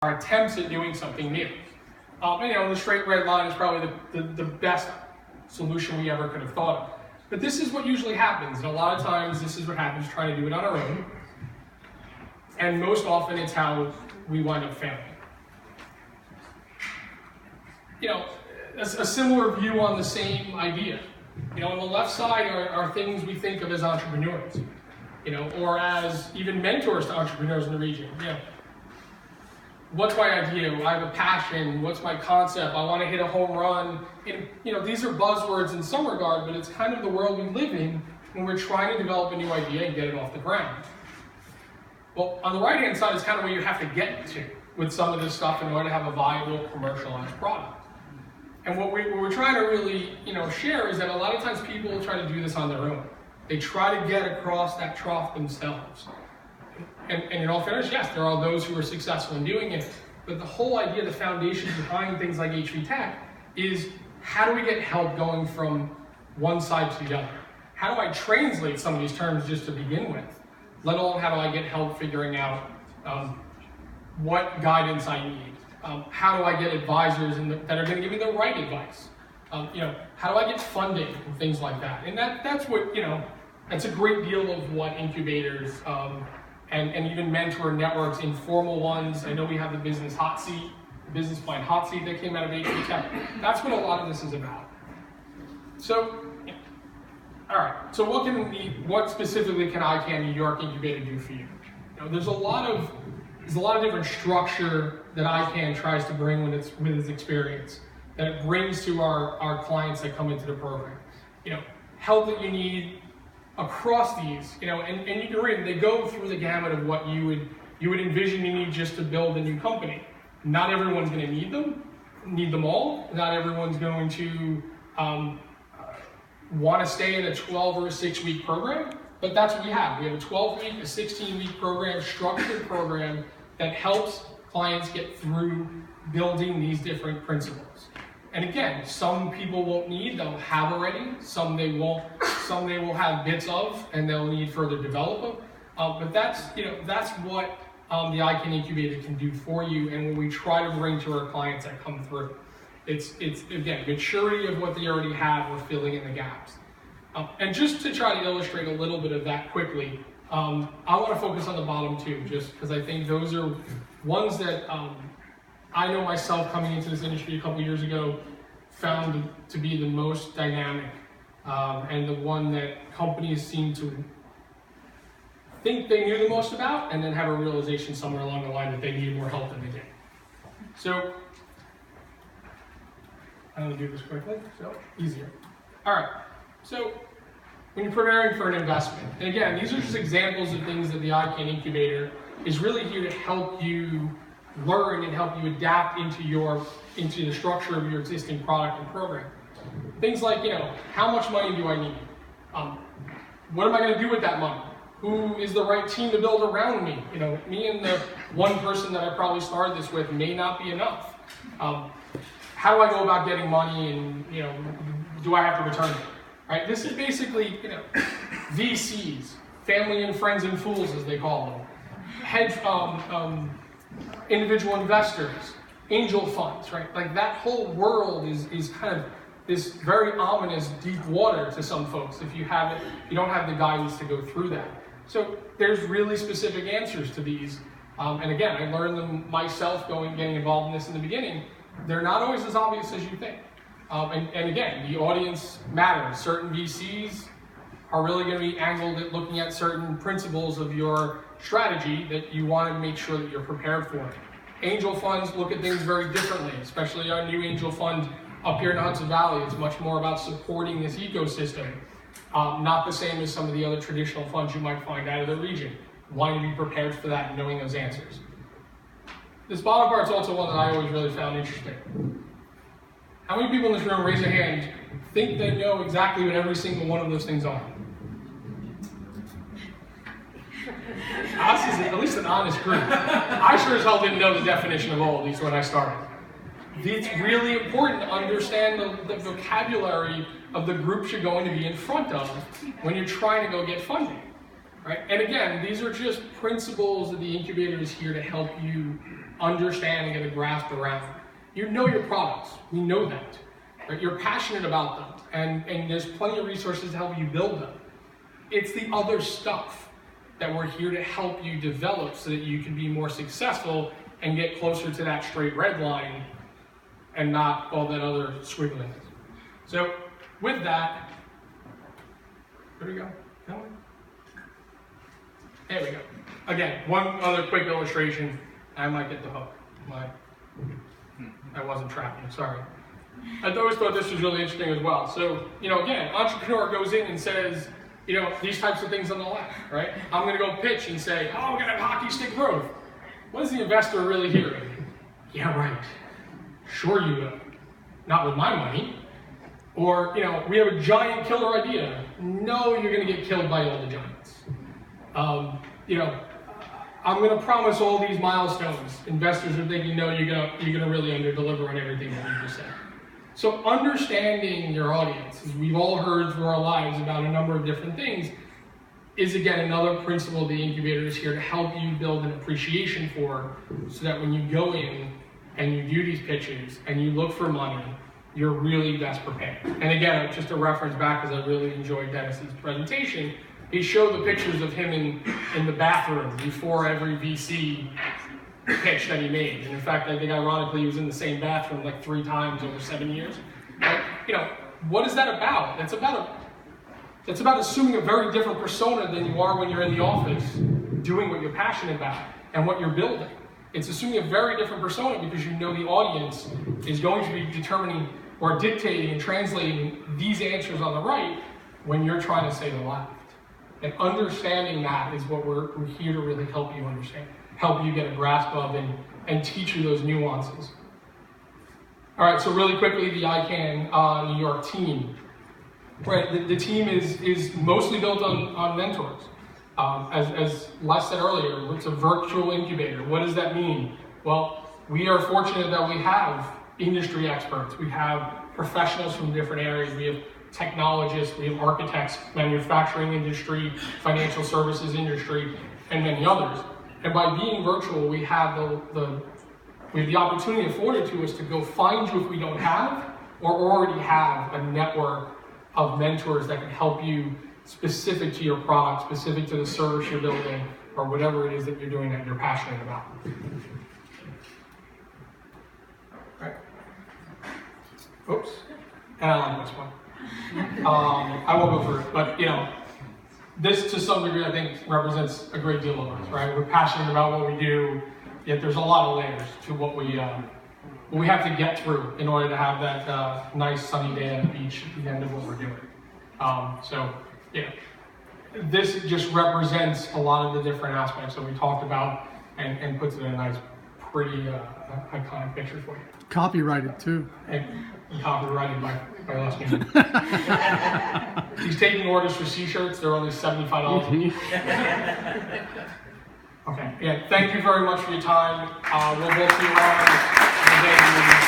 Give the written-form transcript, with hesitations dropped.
our attempts at doing something new. The straight red line is probably the best solution we ever could have thought of. But this is what usually happens, and a lot of times this is what happens trying to do it on our own. And most often it's how we wind up failing. A similar view on the same idea. On the left side are things we think of as entrepreneurs, or as even mentors to entrepreneurs in the region. What's my idea? I have a passion. What's my concept? I want to hit a home run. And, these are buzzwords in some regard, but it's kind of the world we live in when we're trying to develop a new idea and get it off the ground. Well, on the right-hand side is kind of where you have to get to with some of this stuff in order to have a viable commercialized product. And what we're trying to really, share is that a lot of times people try to do this on their own. They try to get across that trough themselves. And in all fairness, yes, there are those who are successful in doing it, but the whole idea, the foundation behind things like HV Tech is how do we get help going from one side to the other? How do I translate some of these terms just to begin with? Let alone how do I get help figuring out what guidance I need? How do I get advisors that are going to give me the right advice? How do I get funding and things like that? And that's what, that's a great deal of what incubators and even mentor networks, informal ones. I know we have the business hot seat, the business plan hot seat that came out of HV Tech. That's what a lot of this is about. So, all right. So what specifically can iCANny New York Incubator do for you? There's a lot of different structure that iCANN tries to bring with its experience, that it brings to our clients that come into the program. Help that you need across these, and you can read, they go through the gamut of what you would envision you need just to build a new company. Not everyone's going to need them all. Not everyone's going to want to stay in a 12 or a 6-week program, but that's what we have. We have a 12-week, a 16-week program, structured program that helps clients get through building these different principles. And again, some people won't need, they'll have already, some they won't, some they will have bits of, and they'll need further development. But that's what the iCANny Incubator can do for you, and what we try to bring to our clients that come through. It's again, maturity of what they already have, we're filling in the gaps. And just to try to illustrate a little bit of that quickly, I want to focus on the bottom two, just because I think those are ones that I know myself coming into this industry a couple years ago found to be the most dynamic and the one that companies seem to think they knew the most about and then have a realization somewhere along the line that they needed more help than they did. So, I'm going to do this quickly, so easier. All right, so when you're preparing for an investment, and again, these are just examples of things that the iCANny Incubator is really here to help you learn and help you adapt into the structure of your existing product and program. Things like, how much money do I need? What am I going to do with that money? Who is the right team to build around me? Me and the one person that I probably started this with may not be enough. How do I go about getting money, and do I have to return it? Right? This is basically, VCs, family and friends and fools, as they call them. Individual investors, angel funds, right? Like that whole world is kind of this very ominous deep water to some folks if you don't have the guidance to go through that. So there's really specific answers to these. And again, I learned them myself getting involved in this in the beginning. They're not always as obvious as you think. And again, the audience matters. Certain VCs are really going to be angled at looking at certain principles of your strategy that you want to make sure that you're prepared for. Angel funds look at things very differently, especially our new angel fund up here in the Hudson Valley. It's much more about supporting this ecosystem, not the same as some of the other traditional funds you might find out of the region. Wanting to be prepared for that and knowing those answers. This bottom part is also one that I always really found interesting. How many people in this room, raise a hand, think they know exactly what every single one of those things are? Us is at least an honest group. I sure as hell didn't know the definition of all of these when I started. It's really important to understand the vocabulary of the groups you're going to be in front of when you're trying to go get funding. Right? And again, these are just principles that the incubator is here to help you understand and get a grasp around. You know your products, we know that. Right? You're passionate about them, and there's plenty of resources to help you build them. It's the other stuff that we're here to help you develop so that you can be more successful and get closer to that straight red line and not all that other squiggling. So with that, where do we go? There we go. Again, one other quick illustration. I might get the hook. I wasn't tracking, sorry. I always thought this was really interesting as well. So, again, entrepreneur goes in and says, these types of things on the left, right? I'm gonna go pitch and say, oh, we're gonna have hockey stick growth. What is the investor really hearing? Yeah, right. Sure you will. Not with my money. Or, we have a giant killer idea. No, you're gonna get killed by all the giants. I'm going to promise all these milestones. Investors are thinking, no, you're going to really under-deliver on everything that you just said. So understanding your audience, as we've all heard through our lives about a number of different things, is again another principle the incubator is here to help you build an appreciation for, so that when you go in and you do these pitches and you look for money, you're really best prepared. And again, just a reference back, because I really enjoyed Dennis's presentation, he showed the pictures of him in the bathroom before every VC pitch that he made. And in fact, I think ironically he was in the same bathroom like 3 times over 7 years. But, what is that about? That's about assuming a very different persona than you are when you're in the office doing what you're passionate about and what you're building. It's assuming a very different persona because you know the audience is going to be determining or dictating and translating these answers on the right when you're trying to say the left. And understanding that is what we're here to really help you understand, help you get a grasp of and teach you those nuances. All right, so really quickly, the iCANny New York team. Right, the team is mostly built on mentors. As Les said earlier, it's a virtual incubator. What does that mean? Well, we are fortunate that we have industry experts. We have professionals from different areas. We have technologists, we have architects, manufacturing industry, financial services industry, and many others. And by being virtual, we have the opportunity afforded to us to go find you if we don't have, or already have a network of mentors that can help you specific to your product, specific to the service you're building, or whatever it is that you're doing that you're passionate about. Right. Oops. And I like this one. I won't go through it, but this to some degree I think represents a great deal of us, right? We're passionate about what we do, yet there's a lot of layers to what we have to get through in order to have that nice sunny day on the beach at the end of what we're doing. This just represents a lot of the different aspects that we talked about and puts it in a nice, pretty iconic picture for you. Copyrighted too. And copyrighted by Les Newman. He's taking orders for C-shirts. They're only $75 each. Okay. Yeah. Thank you very much for your time. We'll both see you around.